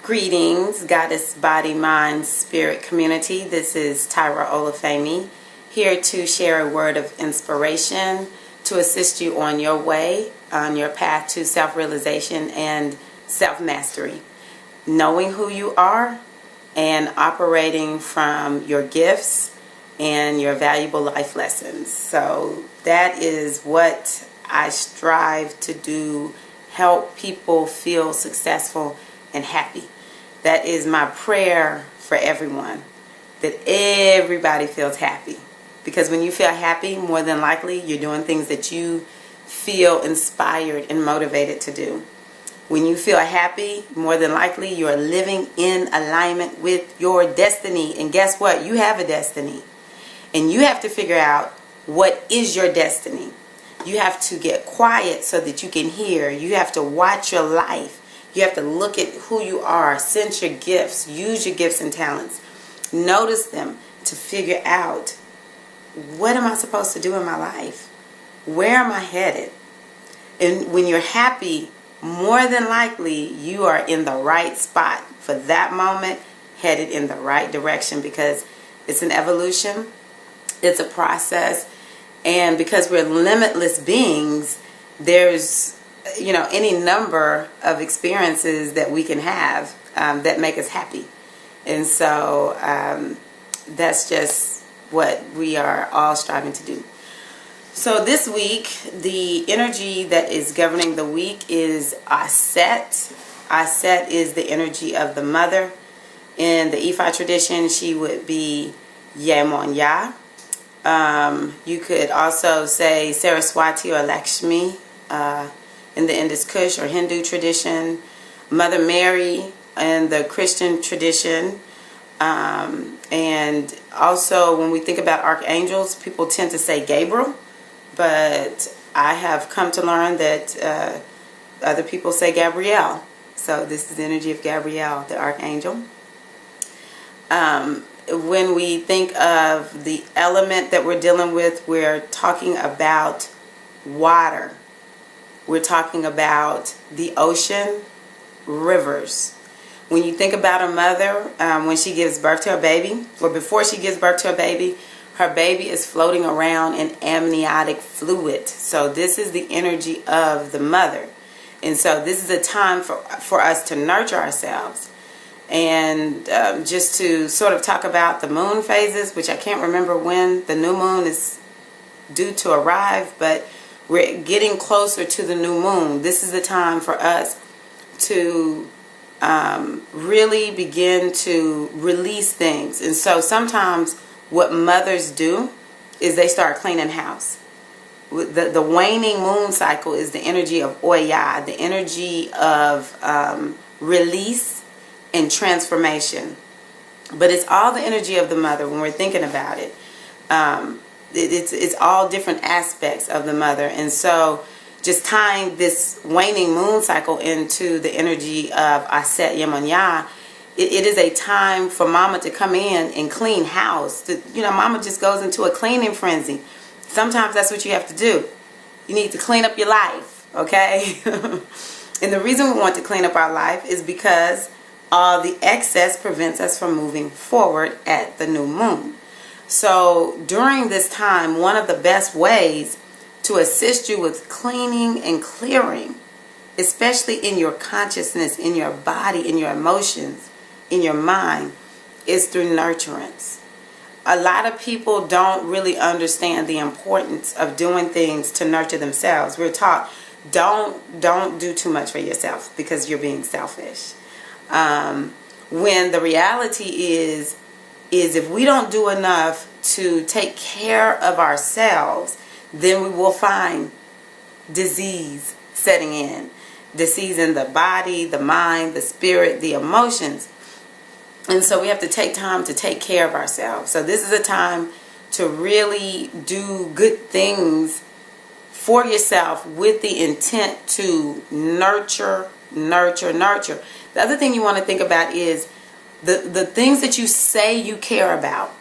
Greetings, Goddess Body, Mind, Spirit community. This is Tyra Olafemi, here to share a word of inspiration to assist you on your way, on your path to self-realization and self-mastery. Knowing who you are and operating from your gifts and your valuable life lessons. So that is what I strive to do, help people feel successful and happy. That is my prayer for everyone, that everybody feels happy. Because when you feel happy, more than likely you're doing things that you feel inspired and motivated to do. When you feel happy, more than likely you are living in alignment with your destiny. And guess what? You have a destiny. And you have to figure out what is your destiny. You have to get quiet so that you can hear. You have to watch your life. You have to look at who you are, sense your gifts, use your gifts and talents. Notice them to figure out, what am I supposed to do in my life? Where am I headed? And when you're happy, more than likely you are in the right spot for that moment, headed in the right direction, because it's an evolution, it's a process, and because we're limitless beings, there's any number of experiences that we can have that make us happy. And so that's just what we are all striving to do. So this week, the energy that is governing the week is Aset. Aset is the energy of the mother. In the Ifa tradition, she would be Yemonya. You could also say Saraswati or Lakshmi in the Indus Kush or Hindu tradition. Mother Mary in the Christian tradition. And also when we think about archangels, people tend to say Gabriel. But I have come to learn that other people say Gabrielle. So this is the energy of Gabrielle, the archangel. When we think of the element that we're dealing with, we're talking about water. We're talking about the ocean, rivers. When you think about a mother, when she gives birth to her baby, or before she gives birth to her baby is floating around in amniotic fluid. So this is the energy of the mother. And so this is a time for us to nurture ourselves. And just to sort of talk about the moon phases, which I can't remember when the new moon is due to arrive, but we're getting closer to the new moon. This is the time for us to really begin to release things. And so sometimes what mothers do is they start cleaning house. The waning moon cycle is the energy of Oya, the energy of release and transformation. But it's all the energy of the mother when we're thinking about it. It's all different aspects of the mother. And so just tying this waning moon cycle into the energy of Aset Yemonya, it is a time for mama to come in and clean house. Mama just goes into a cleaning frenzy. Sometimes that's what you have to do. You need to clean up your life, okay? And the reason we want to clean up our life is because all the excess prevents us from moving forward at the new moon. So during this time, one of the best ways to assist you with cleaning and clearing, especially in your consciousness, in your body, in your emotions, in your mind, is through Nurturance. A lot of people don't really understand the importance of doing things to nurture themselves. We're taught, don't do too much for yourself because you're being selfish. When the reality is if we don't do enough to take care of ourselves, then we will find disease setting in. Disease in the body, the mind, the spirit, the emotions. And so we have to take time to take care of ourselves. So this is a time to really do good things for yourself with the intent to nurture. The other thing you want to think about is the things that you say you care about.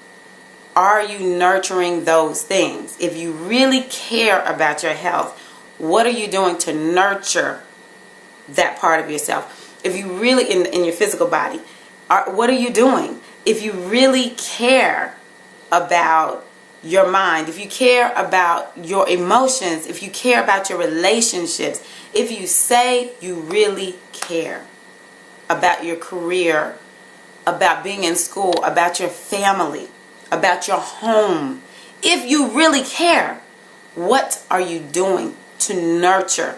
Are you nurturing those things? If you really care about your health, what are you doing to nurture that part of yourself? if you really, in your physical body, what are you doing? If you really care about your mind, if you care about your emotions, if you care about your relationships, if you say you really care about your career, about being in school, about your family, about your home, if you really care, what are you doing to nurture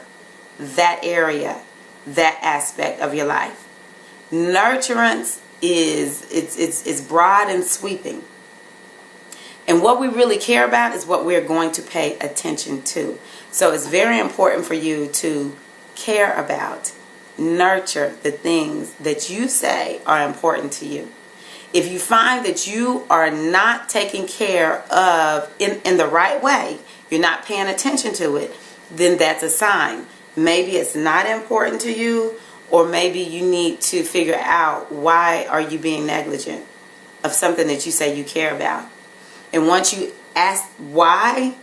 that area, that aspect of your life? Nurturance is broad and sweeping. And what we really care about is what we're going to pay attention to. So it's very important for you to care about, nurture the things that you say are important to you. If you find that you are not taking care of in the right way, you're not paying attention to it, then that's a sign. Maybe it's not important to you, or maybe you need to figure out why are you being negligent of something that you say you care about. And once you ask why,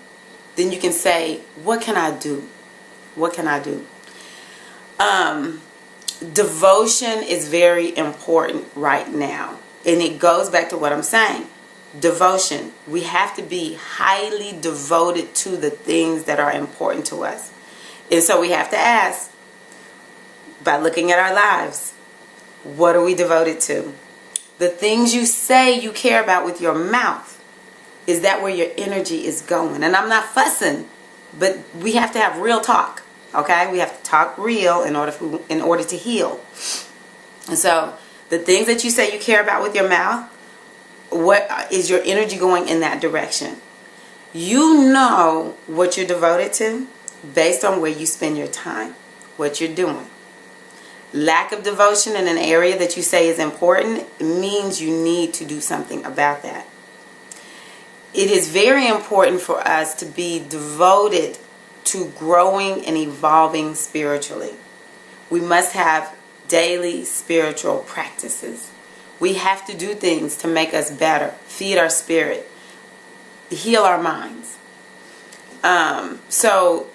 then you can say, what can I do? What can I do? Devotion is very important right now. And it goes back to what I'm saying. Devotion. We have to be highly devoted to the things that are important to us. And so we have to ask, by looking at our lives, what are we devoted to? The things you say you care about with your mouth, is that where your energy is going? And I'm not fussing, but we have to have real talk, okay? We have to talk real in order to heal. And so the things that you say you care about with your mouth, what is your energy going in that direction? You know what you're devoted to based on where you spend your time, what you're doing. Lack of devotion in an area that you say is important means you need to do something about that. It is very important for us to be devoted to growing and evolving spiritually. We must have daily spiritual practices. We have to do things to make us better, feed our spirit, heal our minds. So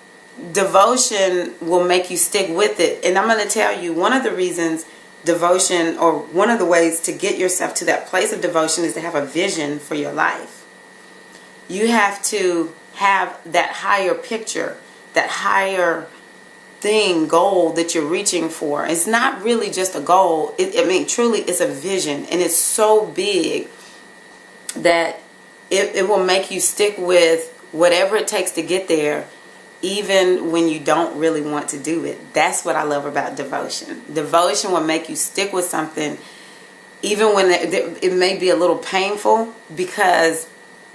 devotion will make you stick with it. And I'm going to tell you, one of the reasons devotion, or one of the ways to get yourself to that place of devotion, is to have a vision for your life. You have to have that higher picture, that higher goal that you're reaching for. It's not really just a goal. Truly it's a vision, and it's so big that it will make you stick with whatever it takes to get there, even when you don't really want to do it. That's what I love about devotion. Devotion will make you stick with something even when it may be a little painful, because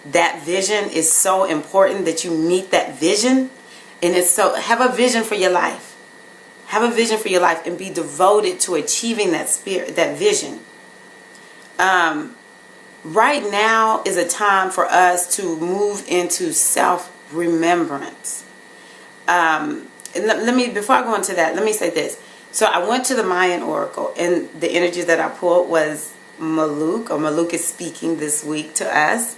that vision is so important that you meet that vision. And it's so, have a vision for your life. Have a vision for your life and be devoted to achieving that vision. Right now is a time for us to move into self-remembrance. And before I go into that, let me say this. So I went to the Mayan Oracle, and the energy that I pulled was Maluk, or Maluk is speaking this week to us.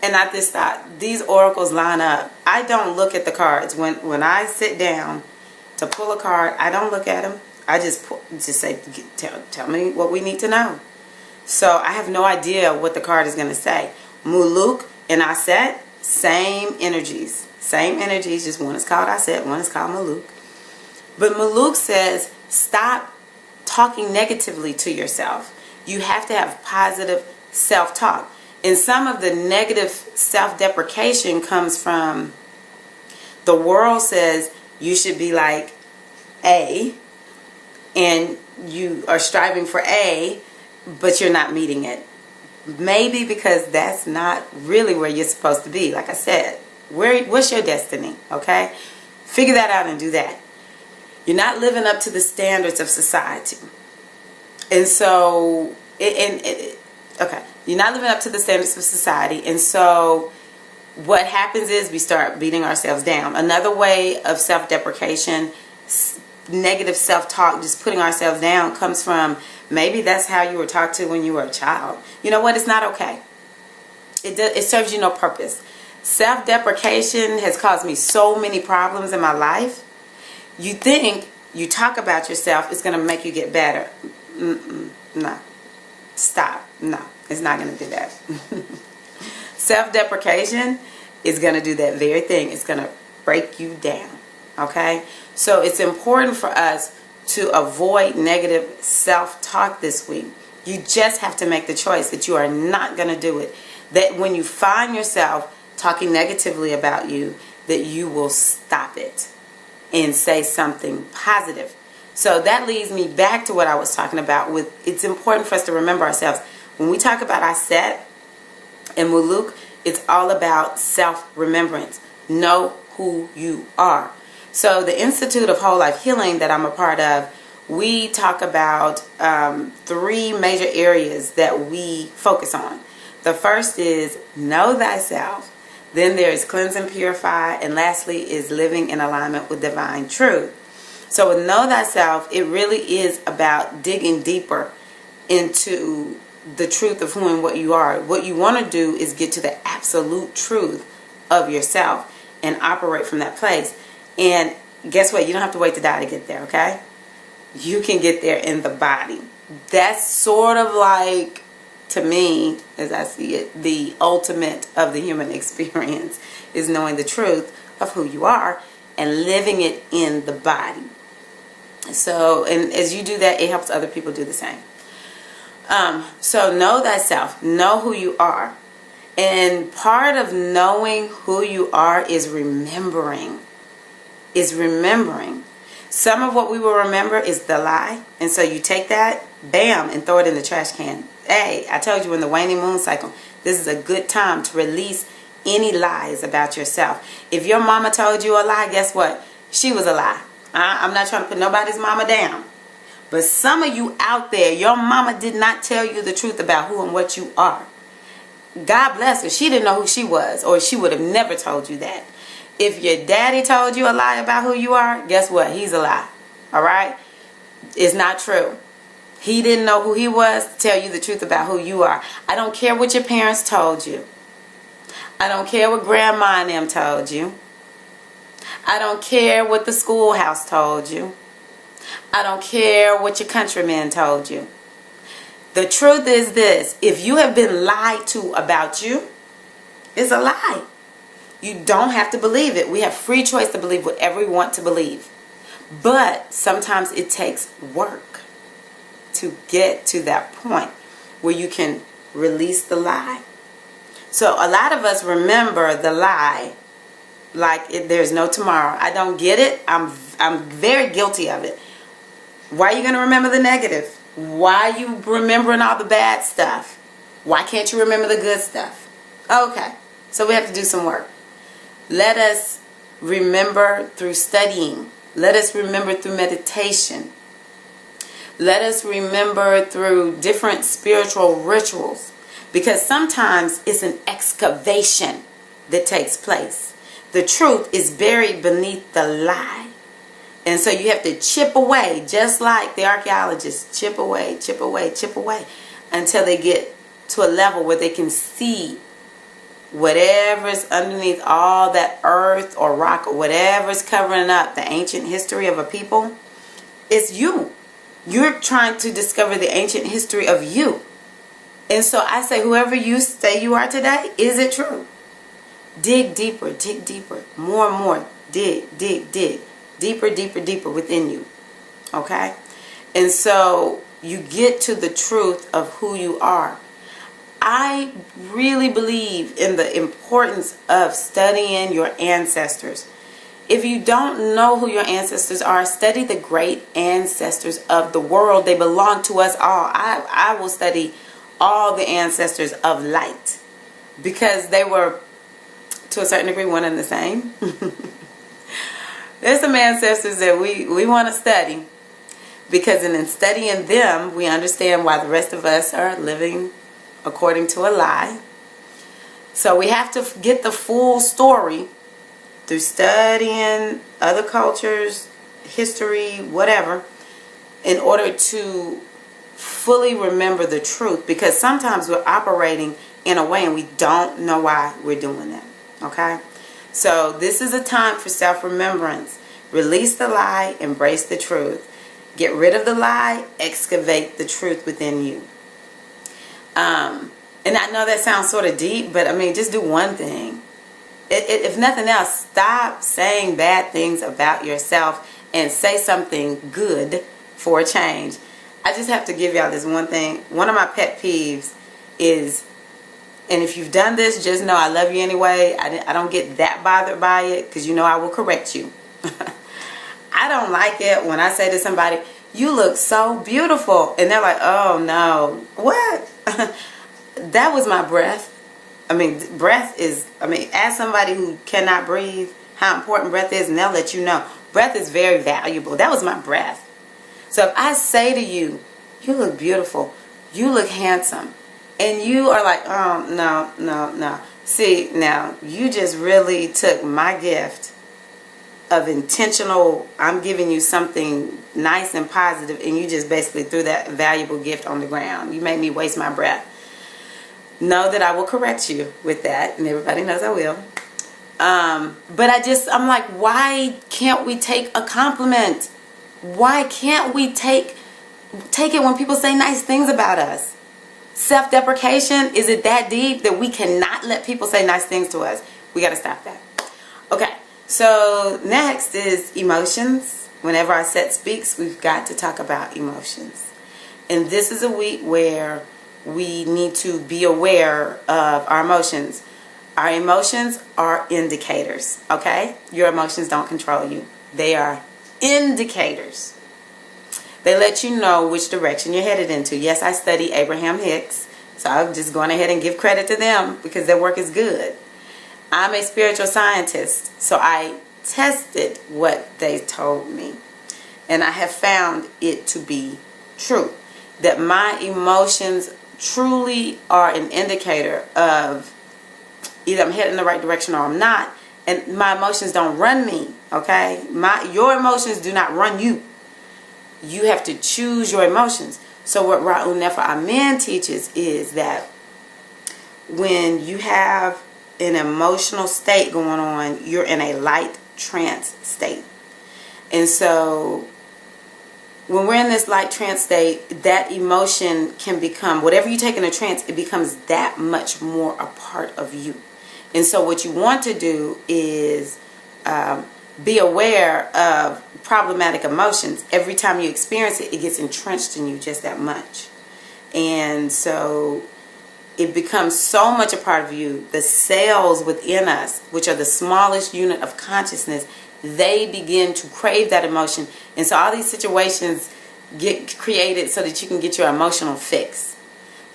And I just thought, these oracles line up. I don't look at the cards. When I sit down to pull a card, I don't look at them. I just say, tell me what we need to know. So I have no idea what the card is going to say. Muluk and Aset, same energies. Same energies, just one is called Aset, one is called Muluk. But Muluk says, stop talking negatively to yourself. You have to have positive self-talk. And some of the negative self-deprecation comes from the world says you should be like A, and you are striving for A, but you're not meeting it. Maybe because that's not really where you're supposed to be. Like I said, what's your destiny? Okay? Figure that out and do that. You're not living up to the standards of society. And so, okay. You're not living up to the standards of society. And so what happens is we start beating ourselves down. Another way of self-deprecation, negative self-talk, just putting ourselves down, comes from maybe that's how you were talked to when you were a child. You know what? It's not okay. It serves you no purpose. Self-deprecation has caused me so many problems in my life. You think you talk about yourself, it's going to make you get better. No. Stop. No, it's not going to do that. Self-deprecation is going to do that very thing. It's going to break you down. Okay? So it's important for us to avoid negative self-talk this week. You just have to make the choice that you are not going to do it. That when you find yourself talking negatively about you, that you will stop it and say something positive. So that leads me back to what I was talking about with, it's important for us to remember ourselves. When we talk about Aset and Muluk, it's all about self-remembrance. Know who you are. So the Institute of Whole Life Healing that I'm a part of, we talk about 3 major areas that we focus on. The first is know thyself. Then there is cleanse and purify. And lastly is living in alignment with divine truth. So with know thyself, it really is about digging deeper into the truth of who and what you are. What you want to do is get to the absolute truth of yourself and operate from that place. And guess what? You don't have to wait to die to get there, okay? You can get there in the body. That's sort of like, to me, as I see it, the ultimate of the human experience is knowing the truth of who you are and living it in the body. So, and as you do that, it helps other people do the same. So know thyself. Know who you are. And part of knowing who you are is remembering. Some of what we will remember is the lie. And so you take that, bam, and throw it in the trash can. Hey, I told you in the waning moon cycle, this is a good time to release any lies about yourself. If your mama told you a lie, guess what? She was a lie. I'm not trying to put nobody's mama down. But some of you out there, your mama did not tell you the truth about who and what you are. God bless her. She didn't know who she was, or she would have never told you that. If your daddy told you a lie about who you are, guess what? He's a lie. All right? It's not true. He didn't know who he was to tell you the truth about who you are. I don't care what your parents told you. I don't care what grandma and them told you. I don't care what the schoolhouse told you. I don't care what your countrymen told you. The truth is this. If you have been lied to about you, it's a lie. You don't have to believe it. We have free choice to believe whatever we want to believe. But sometimes it takes work to get to that point where you can release the lie. So a lot of us remember the lie like there's no tomorrow. I don't get it. I'm very guilty of it. Why are you going to remember the negative? Why are you remembering all the bad stuff? Why can't you remember the good stuff? Okay, so we have to do some work. Let us remember through studying. Let us remember through meditation. Let us remember through different spiritual rituals. Because sometimes it's an excavation that takes place. The truth is buried beneath the lie. And so you have to chip away, just like the archaeologists, chip away, until they get to a level where they can see whatever's underneath all that earth or rock or whatever's covering up the ancient history of a people. It's you. You're trying to discover the ancient history of you. And so I say, whoever you say you are today, is it true? Dig deeper, more and more. Dig. Deeper within you. Okay? And so you get to the truth of who you are. I really believe in the importance of studying your ancestors. If you don't know who your ancestors are, study the great ancestors of the world. They belong to us all. I will study all the ancestors of light because they were, to a certain degree, one and the same. There's some ancestors that we want to study because in studying them, we understand why the rest of us are living according to a lie. So we have to get the full story through studying other cultures, history, whatever, in order to fully remember the truth, because sometimes we're operating in a way and we don't know why we're doing that. Okay? So this is a time for self-remembrance. Release the lie, embrace the truth. Get rid of the lie, excavate the truth within you. And I know that sounds sort of deep, but I mean, just do one thing. If nothing else, stop saying bad things about yourself and say something good for a change. I just have to give y'all this one thing. One of my pet peeves is, and if you've done this, just know I love you anyway. I don't get that bothered by it, because you know I will correct you. I don't like it when I say to somebody, you look so beautiful, and they're like, oh no, what? That was my breath. I mean, breath is, ask somebody who cannot breathe how important breath is, and they'll let you know. Breath is very valuable. That was my breath. So if I say to you, you look beautiful, you look handsome, and you are like, oh, no. See, now, you just really took my gift of intentional, I'm giving you something nice and positive, and you just basically threw that valuable gift on the ground. You made me waste my breath. Know that I will correct you with that, and everybody knows I will. But I'm like, why can't we take a compliment? Why can't we take it when people say nice things about us? Self-deprecation, is it that deep that we cannot let people say nice things to us? We got to stop that. Okay, so next is emotions. Whenever our set speaks, we've got to talk about emotions. And this is a week where we need to be aware of our emotions. Our emotions are indicators, okay? Your emotions don't control you. They are indicators. They let you know which direction you're headed into. Yes, I study Abraham Hicks, so I'm just going ahead and give credit to them because their work is good. I'm a spiritual scientist, so I tested what they told me, and I have found it to be true, that my emotions truly are an indicator of either I'm heading in the right direction or I'm not. And my emotions don't run me, okay? Your emotions do not run you. You have to choose your emotions. So what Ra'u Nefa Amen teaches is that when you have an emotional state going on, you're in a light trance state. And so when we're in this light trance state, that emotion can become, whatever you take in a trance, it becomes that much more a part of you. And so what you want to do is be aware of problematic emotions. Every time you experience it, it gets entrenched in you just that much. And so it becomes so much a part of you. The cells within us, which are the smallest unit of consciousness, they begin to crave that emotion. And so all these situations get created so that you can get your emotional fix.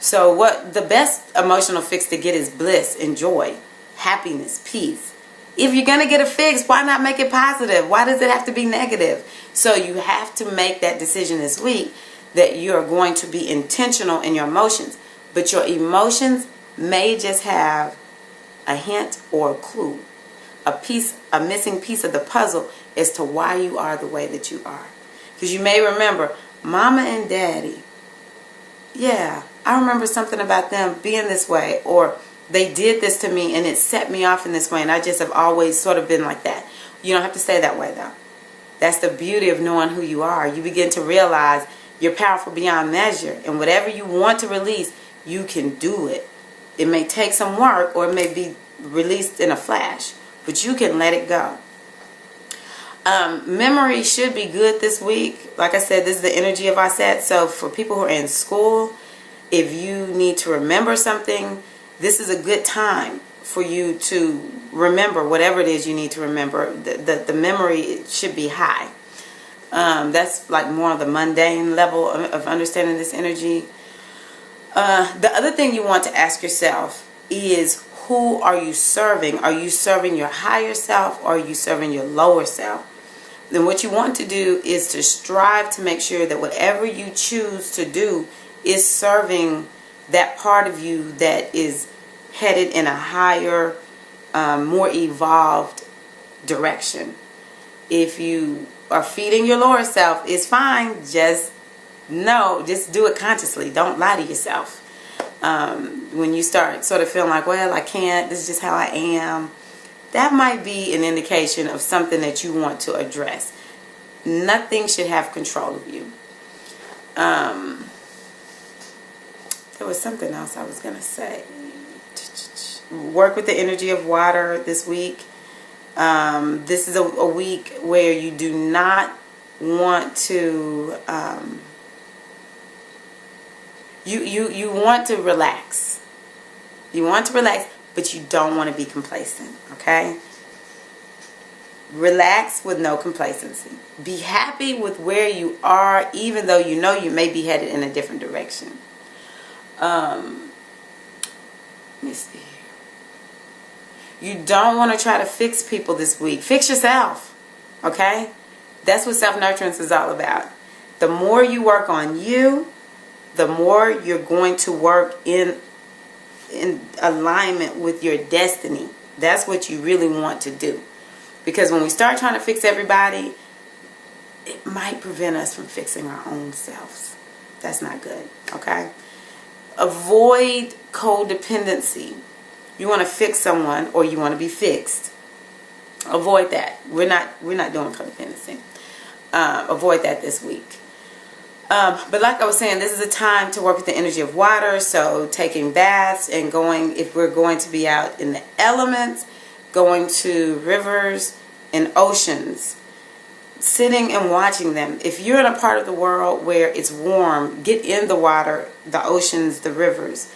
So what the best emotional fix to get is bliss and joy, happiness, peace. If you're going to get a fix, why not make it positive? Why does it have to be negative? So you have to make that decision this week that you're going to be intentional in your emotions. But your emotions may just have a hint or a clue, a missing piece of the puzzle as to why you are the way that you are. Because you may remember, Mama and Daddy, yeah, I remember something about them being this way, or they did this to me and it set me off in this way, and I just have always sort of been like that. You don't have to stay that way, though. That's the beauty of knowing who you are. You begin to realize you're powerful beyond measure, and whatever you want to release, you can do it. It may take some work, or it may be released in a flash, but you can let it go. Memory should be good this week. Like I said, this is the energy of our set. So for people who are in school, if you need to remember something, this is a good time for you to remember whatever it is you need to remember. The memory should be high. That's like more of the mundane level of understanding this energy. The other thing you want to ask yourself is, who are you serving? Are you serving your higher self, or are you serving your lower self? Then what you want to do is to strive to make sure that whatever you choose to do is serving that part of you that is headed in a higher, more evolved direction. If you are feeding your lower self, it's fine. Just do it consciously. Don't lie to yourself. When you start sort of feeling like, well, I can't, this is just how I am, that might be an indication of something that you want to address. Nothing should have control of you. There was something else I was going to say. Work with the energy of water this week. This is a week where you do not want to you want to relax. You want to relax, but you don't want to be complacent, okay? Relax with no complacency. Be happy with where you are, even though you know you may be headed in a different direction. Let me see here. You don't want to try to fix people this week. Fix yourself, okay? That's what self-nurturance is all about. The more you work on you, the more you're going to work in alignment with your destiny. That's what you really want to do. Because when we start trying to fix everybody, it might prevent us from fixing our own selves. That's not good, okay? Avoid codependency. You want to fix someone or you want to be fixed. Avoid that. We're not doing codependency. Avoid that this week. But like I was saying, this is a time to work with the energy of water. So taking baths and going, if we're going to be out in the elements, going to rivers and oceans, sitting and watching them. If you're in a part of the world where it's warm, get in the water, the oceans, the rivers.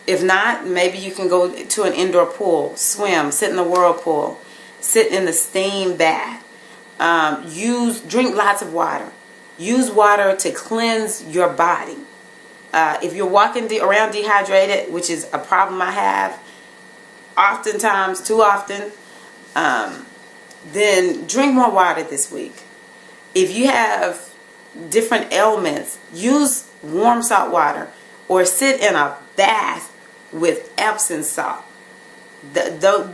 If not, maybe you can go to an indoor pool, swim, sit in the whirlpool, sit in the steam bath. Drink lots of water. Use water to cleanse your body. If you're walking around dehydrated, which is a problem I have, oftentimes, too often, then drink more water this week. If you have different ailments, use warm salt water or sit in a bath with Epsom salt.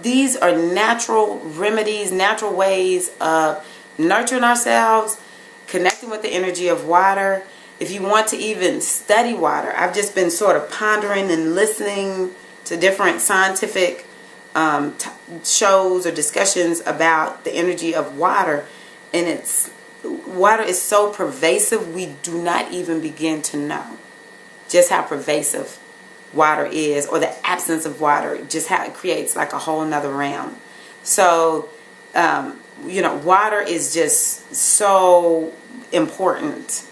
These are natural remedies, natural ways of nurturing ourselves, connecting with the energy of water. If you want to even study water, I've just been sort of pondering and listening to different scientific shows or discussions about the energy of water, and water is so pervasive we do not even begin to know just how pervasive water is, or the absence of water, just how it creates like a whole nother realm. So water is just so important.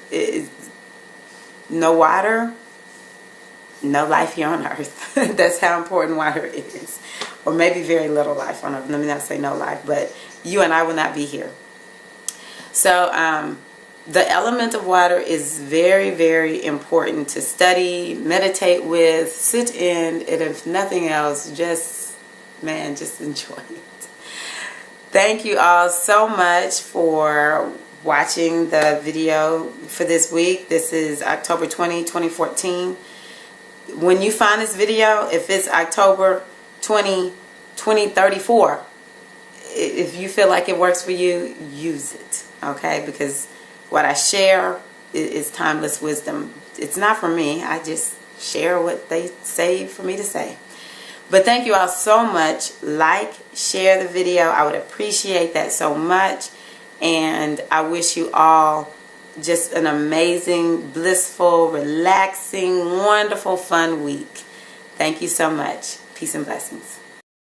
No water, no life here on earth. That's how important water is. Or maybe very little life on earth. Let me not say no life, but you and I will not be here. So the element of water is very, very important to study, meditate with, sit in, and if nothing else, just enjoy it. Thank you all so much for watching the video for this week. This is October 20, 2014. When you find this video, if it's October 2034, if you feel like it works for you, use it, okay? Because what I share is timeless wisdom. It's not for me. I just share what they say for me to say. But thank you all so much. Like, share the video. I would appreciate that so much. And I wish you all just an amazing, blissful, relaxing, wonderful, fun week. Thank you so much. Peace and blessings.